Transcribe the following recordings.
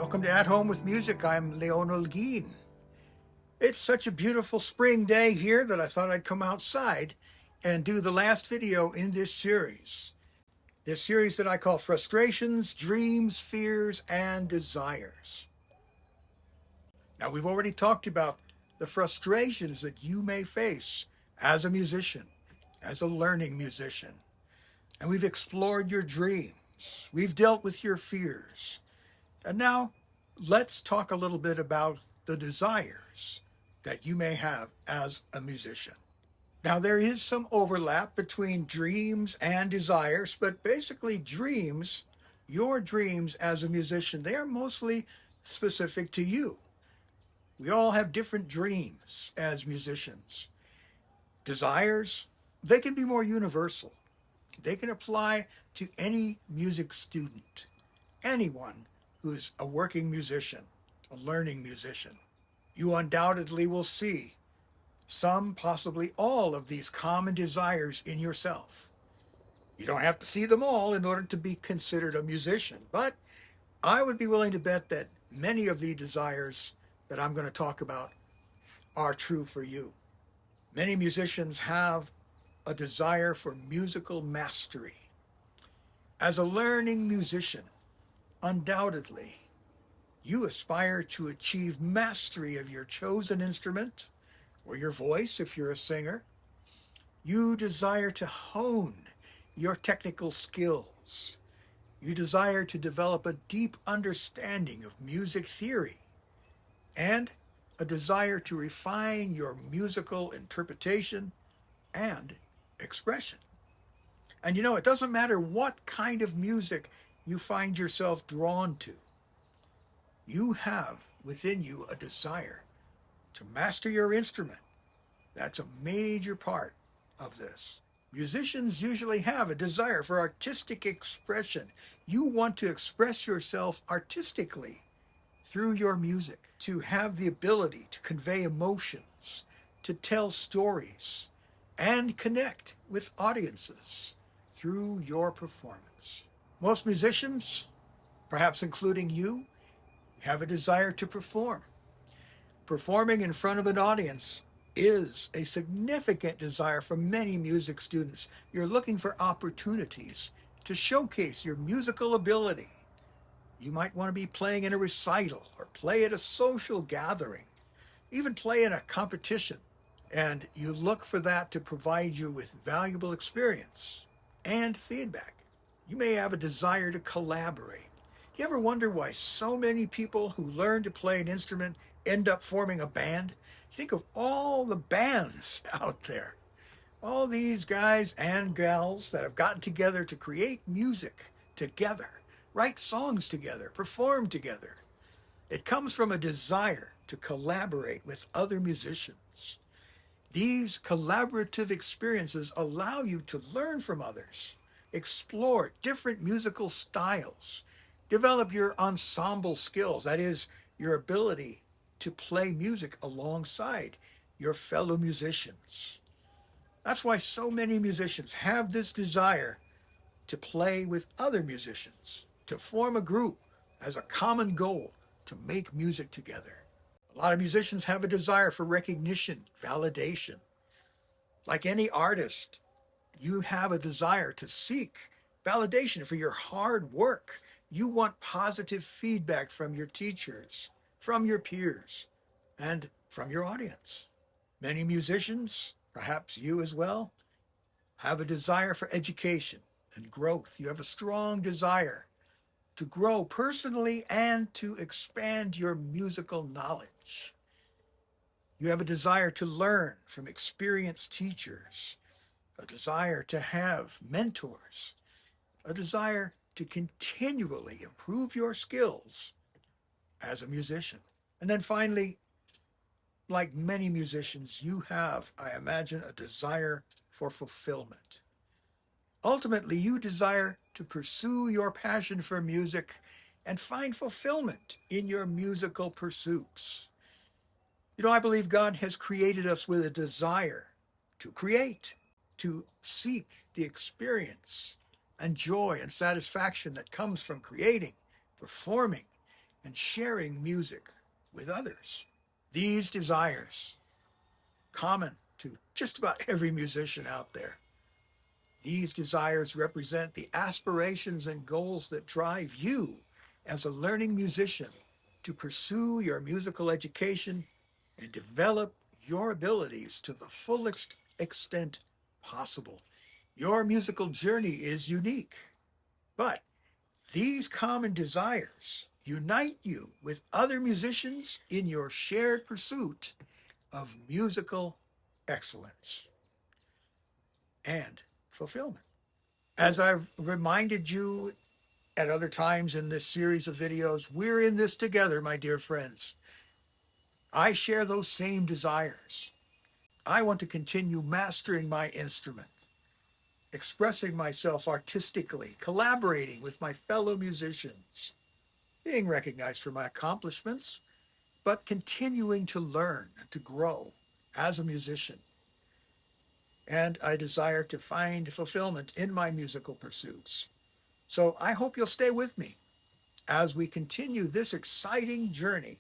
Welcome to At Home with Music. I'm Leon Olguin. It's such a beautiful spring day here that I thought I'd come outside and do the last video in this series. This series that I call Frustrations, Dreams, Fears, and Desires. Now, we've already talked about the frustrations that you may face as a musician, as a learning musician. And we've explored your dreams. We've dealt with your fears. And now let's talk a little bit about the desires that you may have as a musician. Now, there is some overlap between dreams and desires, but basically dreams, your dreams as a musician, they are mostly specific to you. We all have different dreams as musicians. Desires, they can be more universal. They can apply to any music student, anyone who's a working musician, a learning musician. You undoubtedly will see some, possibly all, of these common desires in yourself. You don't have to see them all in order to be considered a musician, but I would be willing to bet that many of the desires that I'm going to talk about are true for you. Many musicians have a desire for musical mastery. As a learning musician, undoubtedly, you aspire to achieve mastery of your chosen instrument or your voice if you're a singer. You desire to hone your technical skills. You desire to develop a deep understanding of music theory and a desire to refine your musical interpretation and expression. And you know, it doesn't matter what kind of music you find yourself drawn to. You have within you a desire to master your instrument. That's a major part of this. Musicians usually have a desire for artistic expression. You want to express yourself artistically through your music, to have the ability to convey emotions, to tell stories, and connect with audiences through your performance. Most musicians, perhaps including you, have a desire to perform. Performing in front of an audience is a significant desire for many music students. You're looking for opportunities to showcase your musical ability. You might want to be playing in a recital or play at a social gathering, even play in a competition. And you look for that to provide you with valuable experience and feedback. You may have a desire to collaborate. Do you ever wonder why so many people who learn to play an instrument end up forming a band? Think of all the bands out there. All these guys and gals that have gotten together to create music together, write songs together, perform together. It comes from a desire to collaborate with other musicians. These collaborative experiences allow you to learn from others, explore different musical styles, develop your ensemble skills, that is, your ability to play music alongside your fellow musicians. That's why so many musicians have this desire to play with other musicians, to form a group as a common goal to make music together. A lot of musicians have a desire for recognition, validation. Like any artist, you have a desire to seek validation for your hard work. You want positive feedback from your teachers, from your peers, and from your audience. Many musicians, perhaps you as well, have a desire for education and growth. You have a strong desire to grow personally and to expand your musical knowledge. You have a desire to learn from experienced teachers, a desire to have mentors, a desire to continually improve your skills as a musician. And then finally, like many musicians, you have, I imagine, a desire for fulfillment. Ultimately, you desire to pursue your passion for music and find fulfillment in your musical pursuits. You know, I believe God has created us with a desire to create, to seek the experience and joy and satisfaction that comes from creating, performing, and sharing music with others. These desires, common to just about every musician out there, these desires represent the aspirations and goals that drive you as a learning musician to pursue your musical education and develop your abilities to the fullest extent possible. Your musical journey is unique, but these common desires unite you with other musicians in your shared pursuit of musical excellence and fulfillment. As I've reminded you at other times in this series of videos, we're in this together, my dear friends. I share those same desires. I want to continue mastering my instrument, expressing myself artistically, collaborating with my fellow musicians, being recognized for my accomplishments, but continuing to learn and to grow as a musician. And I desire to find fulfillment in my musical pursuits. So I hope you'll stay with me as we continue this exciting journey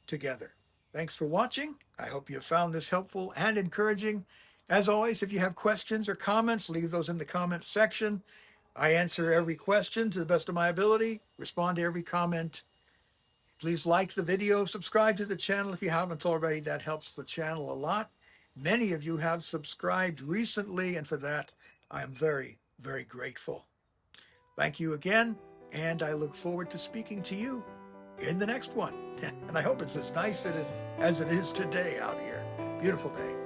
together. Thanks for watching. I hope you found this helpful and encouraging. As always, if you have questions or comments, leave those in the comments section. I answer every question to the best of my ability, respond to every comment. Please like the video, subscribe to the channel if you haven't already. That helps the channel a lot. Many of you have subscribed recently, and for that, I am very, very grateful. Thank you again, and I look forward to speaking to you in the next one. And I hope it's as nice as it is today out here. Beautiful day.